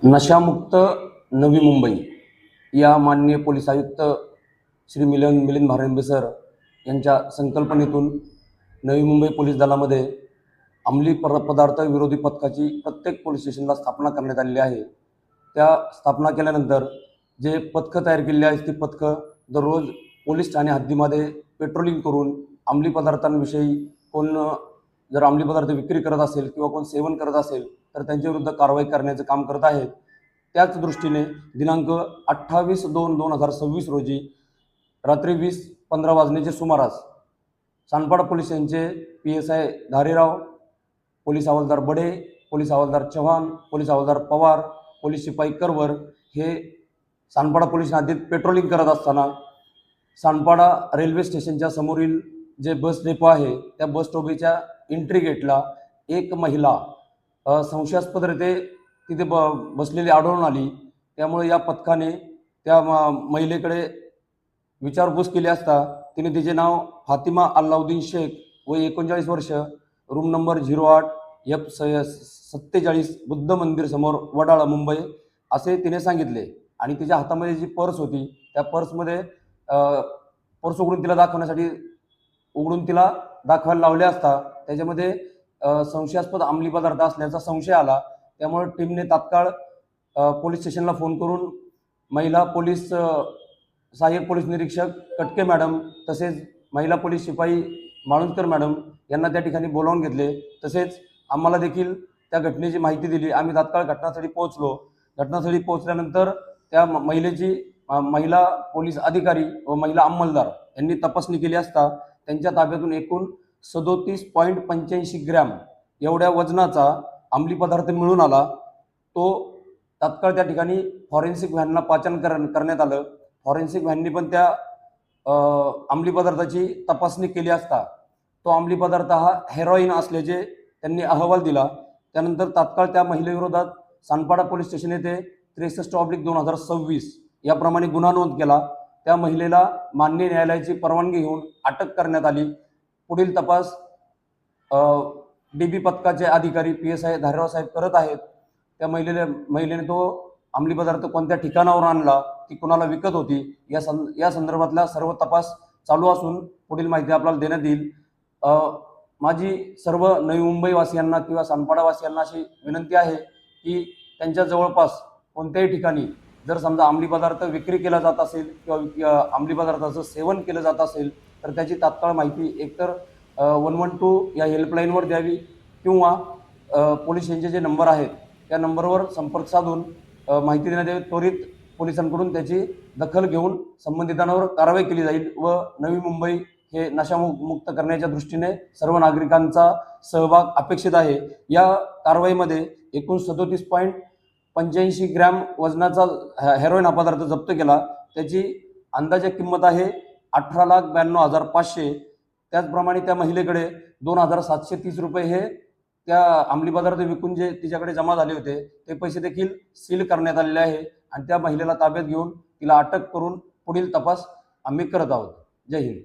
नशामुक्त नवी मुंबई या माननीय पोलीस आयुक्त श्री मिलिंद भारंबे सर यांच्या संकल्पनेतून नवी मुंबई पोलीस दलामध्ये अंमली पदार्थ विरोधी पथकाची प्रत्येक पोलीस स्टेशनला स्थापना करण्यात आलेली आहे। त्या स्थापना केल्यानंतर जे पथकं तयार केलेली आहेत ती पथकं दररोज पोलीस ठाणे हद्दीमध्ये पेट्रोलिंग करून अंमली पदार्थांविषयी कोण जर अंमली पदार्थ विक्री करत असेल किंवा कोण सेवन करत असेल तर त्यांच्या विरुद्ध कारवाई करण्याचं काम करत आहेत। त्याच दृष्टीने दिनांक 28/2/2026 रोजी रात्री 20:15 वाजण्याच्या सुमारास सानपाडा पोलीस यांचे PSI धारेराव, पोलीस हवालदार बडे, पोलीस हवालदार चव्हाण, पोलीस हवालदार पवार, पोलीस शिपाई करवर हे सानपाडा पोलीस हद्दीत पेट्रोलिंग करत असताना सानपाडा रेल्वे स्टेशनच्या समोरील जे बस डेपो आहे त्या बस स्टॉपच्या एंट्री गेटला एक महिला संशयास्पदरीत्या तिथे बसलेली आढळून आली। त्यामुळे या पथकाने त्या महिलेकडे विचारपूस केली असता तिने तिचे नाव फातिमा अल्लाउद्दीन शेख व 39 वर्ष, रूम नंबर 08F47 बुद्ध मंदिर समोर वडाळा मुंबई असे तिने सांगितले। आणि तिच्या हातामध्ये जी पर्स होती त्या पर्समध्ये पर्स उघडून तिला दाखवायला लावले असता त्याच्यामध्ये संशयास्पद अंमली पदार्थ असल्याचा संशय आला। त्यामुळे टीमने तात्काळ पोलीस स्टेशनला फोन करून महिला पोलीस सहाय्यक पोलीस निरीक्षक कटके मॅडम तसेच महिला पोलीस शिपाई माळुंजकर मॅडम यांना त्या ठिकाणी बोलावून घेतले। तसेच आम्हाला देखील त्या घटनेची माहिती दिली। आम्ही तात्काळ घटनास्थळी पोहोचलो। घटनास्थळी पोहोचल्यानंतर त्या महिला पोलीस अधिकारी व महिला अंमलदार यांनी तपासणी केली असता त्यांच्या ताब्यातून एकूण 37.85 ग्रॅम एवढ्या वजनाचा अंमली पदार्थ मिळून आला। तो तात्काळ त्या ठिकाणी फॉरेन्सिक व्हॅनला पाचारण करण्यात आलं। फॉरेन्सिक व्हॅननी पण त्या अंमली पदार्थाची तपासणी केली असता तो अंमली पदार्थ हा हेरोईन असल्याचे त्यांनी अहवाल दिला। त्यानंतर तात्काळ त्या महिलेविरोधात सानपाडा पोलीस स्टेशन येथे 63/2026 याप्रमाणे गुन्हा नोंद केला। त्या महिलेला माननीय न्यायालयाची परवानगी घेऊन अटक करण्यात आली। पुढील तपास DB पथकाचे अधिकारी PSI धारेराव साहेब करत आहेत। त्या महिलेने तो अंमली पदार्थ कोणत्या ठिकाणावर आणला, ती कुणाला विकत होती या संदर्भातला सर्व तपास चालू असून पुढील माहिती आपल्याला देण्यात येईल। माझी सर्व नवी मुंबई वासियांना किंवा सानपाडा वासियांना अशी विनंती आहे की त्यांच्या जवळपास कोणत्याही ठिकाणी जर समजा अंमली पदार्थ विक्री केला जात असेल किंवा अंमली पदार्थाचं सेवन केलं जात असेल तर त्याची तात्काळ माहिती एकतर 112 या हेल्पलाईनवर द्यावी किंवा पोलीस यांचे जे नंबर आहेत त्या नंबरवर संपर्क साधून माहिती देण्यात यावी। त्वरित पोलिसांकडून त्याची दखल घेऊन संबंधितांवर कारवाई केली जाईल व नवी मुंबई हे नशामुक्त करण्याच्या दृष्टीने सर्व नागरिकांचा सहभाग अपेक्षित आहे। या कारवाईमध्ये एकूण 37.85 ग्रॅम वजनाचा हेरोईन हा पदार्थ जप्त केला। त्याची अंदाजे किंमत आहे 18,92,500। त्याचप्रमाणे त्या महिलेकडे 2,730 रुपये हे त्या अंमली पदार्थ विकून जे तिच्याकडे जमा झाले होते ते पैसे देखील सील करण्यात आलेले आहे आणि त्या महिलेला ताब्यात घेऊन तिला अटक करून पुढील तपास आम्ही करत आहोत। जय हिंद।